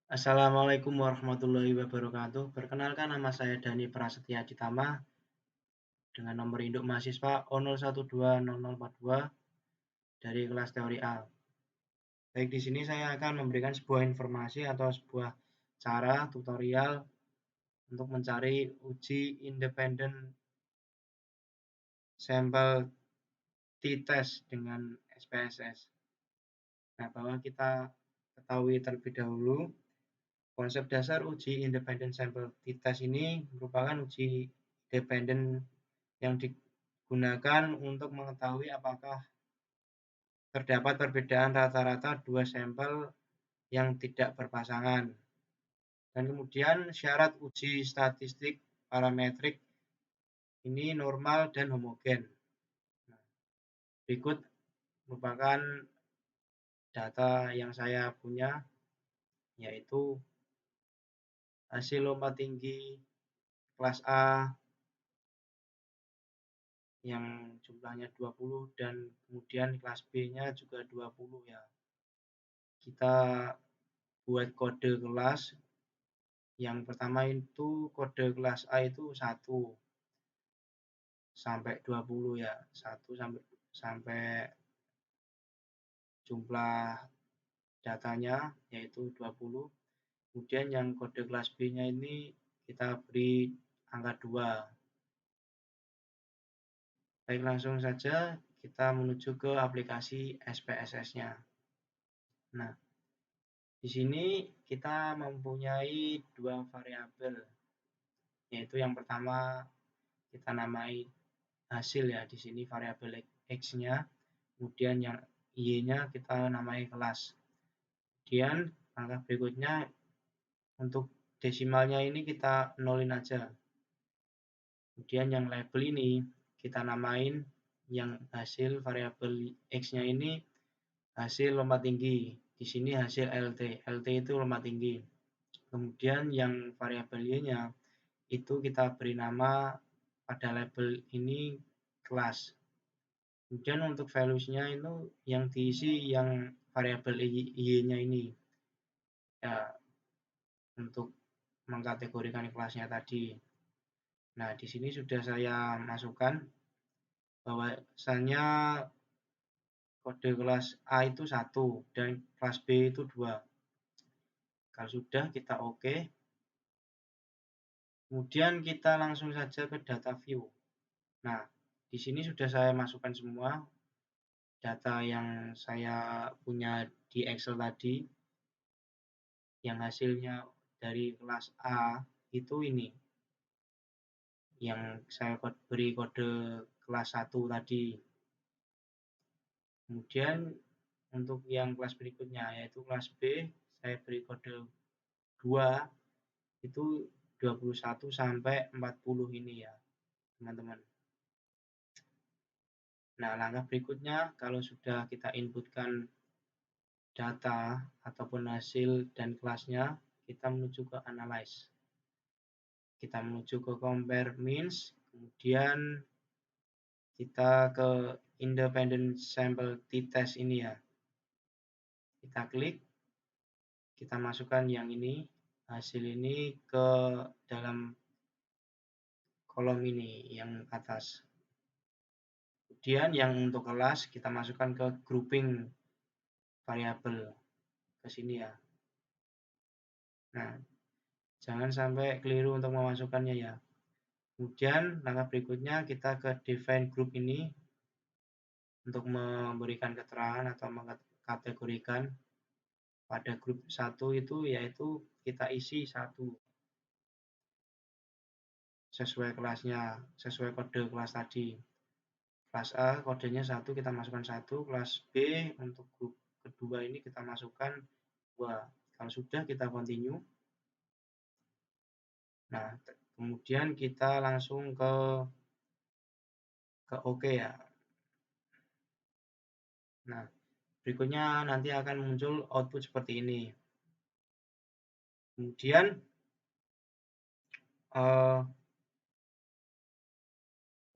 Assalamualaikum warahmatullahi wabarakatuh. Perkenalkan nama saya Dani Prasetya Ditama dengan nomor induk mahasiswa O01200042 dari kelas teori A. Baik, di sini saya akan memberikan sebuah informasi atau sebuah cara tutorial untuk mencari uji independen sampel t-test dengan SPSS. Nah, bahwa kita ketahui terlebih dahulu, konsep dasar uji independen sampel t-test ini merupakan uji independen yang digunakan untuk mengetahui apakah terdapat perbedaan rata-rata dua sampel yang tidak berpasangan. Dan kemudian syarat uji statistik parametrik ini normal dan homogen. Nah, berikut merupakan data yang saya punya, yaitu hasil lompat tinggi kelas A yang jumlahnya 20 dan kemudian kelas B-nya juga 20 ya. Kita buat kode kelas. Yang pertama itu kode kelas A itu 1 sampai 20 ya. 1 sampai jumlah datanya yaitu 20. Kemudian yang kode kelas B-nya ini kita beri angka 2. Baik, langsung saja kita menuju ke aplikasi SPSS-nya. Nah, di sini kita mempunyai dua variabel, yaitu yang pertama kita namai hasil ya, di sini variabel X-nya, kemudian yang Y-nya kita namai kelas. Kemudian langkah berikutnya untuk desimalnya ini kita nolin aja. Kemudian yang label ini kita namain yang hasil variabel X-nya ini hasil lompat tinggi. Di sini hasil LT. LT itu lompat tinggi. Kemudian yang variabel Y-nya itu kita beri nama pada label ini kelas. Kemudian untuk values-nya itu yang diisi yang variabel Y-nya ini. Ya, untuk mengkategorikan kelasnya tadi. Nah, di sini sudah saya masukkan bahwasannya kode kelas A itu 1 dan kelas B itu 2. Kalau sudah, kita oke. Kemudian kita langsung saja ke data view. Nah, di sini sudah saya masukkan semua data yang saya punya di Excel tadi. Yang hasilnya dari kelas A itu ini. Yang saya beri kode kelas 1 tadi. Kemudian untuk yang kelas berikutnya yaitu kelas B, saya beri kode 2 itu 21 sampai 40 ini ya, teman-teman. Nah, langkah berikutnya kalau sudah kita inputkan data ataupun hasil dan kelasnya, kita menuju ke analyze. Kita menuju ke compare means, kemudian kita ke independent sample t-test ini ya. Kita klik, kita masukkan yang ini, hasil ini ke dalam kolom ini yang atas. Kemudian yang untuk kelas kita masukkan ke grouping variabel ke sini ya. Nah, jangan sampai keliru untuk memasukkannya ya. Kemudian langkah berikutnya kita ke define group ini untuk memberikan keterangan atau mengkategorikan pada grup 1 itu yaitu kita isi 1 sesuai kelasnya, sesuai kode kelas tadi. Kelas A kodenya 1 kita masukkan 1, kelas B untuk grup kedua ini kita masukkan 2. Kalau sudah kita continue. Nah, kemudian kita langsung ke OK ya. Nah, berikutnya nanti akan muncul output seperti ini. Kemudian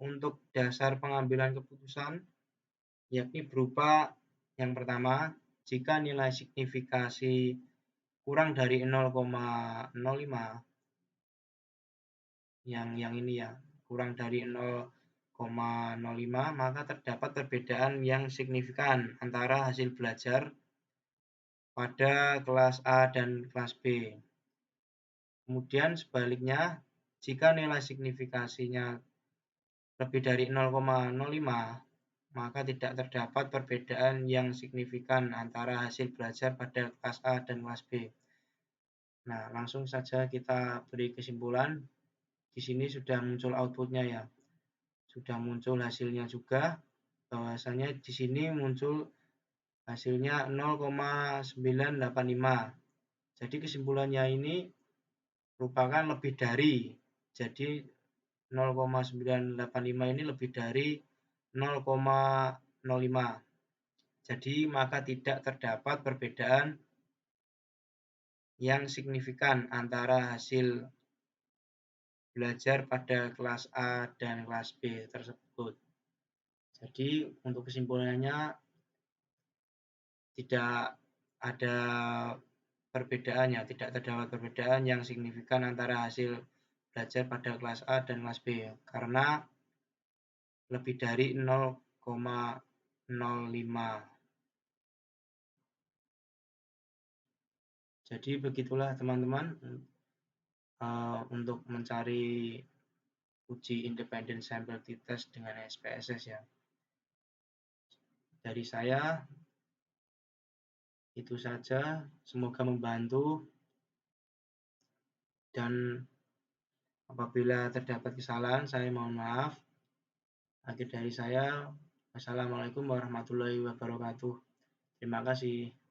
untuk dasar pengambilan keputusan yakni berupa yang pertama, jika nilai signifikasi kurang dari 0,05, yang ini ya, kurang dari 0,05, maka terdapat perbedaan yang signifikan antara hasil belajar pada kelas A dan kelas B. Kemudian sebaliknya, jika nilai signifikasinya lebih dari 0,05, maka tidak terdapat perbedaan yang signifikan antara hasil belajar pada kelas A dan kelas B. Nah, langsung saja kita beri kesimpulan. Di sini sudah muncul outputnya ya. Sudah muncul hasilnya juga. Bahwasanya di sini muncul hasilnya 0,985. Jadi kesimpulannya ini merupakan lebih dari. Jadi 0,985 ini lebih dari 0,05. Jadi maka tidak terdapat perbedaan yang signifikan antara hasil belajar pada kelas A dan kelas B tersebut. Jadi untuk kesimpulannya tidak ada perbedaannya, tidak terdapat perbedaan yang signifikan antara hasil belajar pada kelas A dan kelas B karena lebih dari 0,05. Jadi begitulah teman-teman untuk mencari uji independent sample t-test dengan SPSS ya. Dari saya itu saja, semoga membantu, dan apabila terdapat kesalahan saya mohon maaf. Akhir dari saya, wassalamualaikum warahmatullahi wabarakatuh. Terima kasih.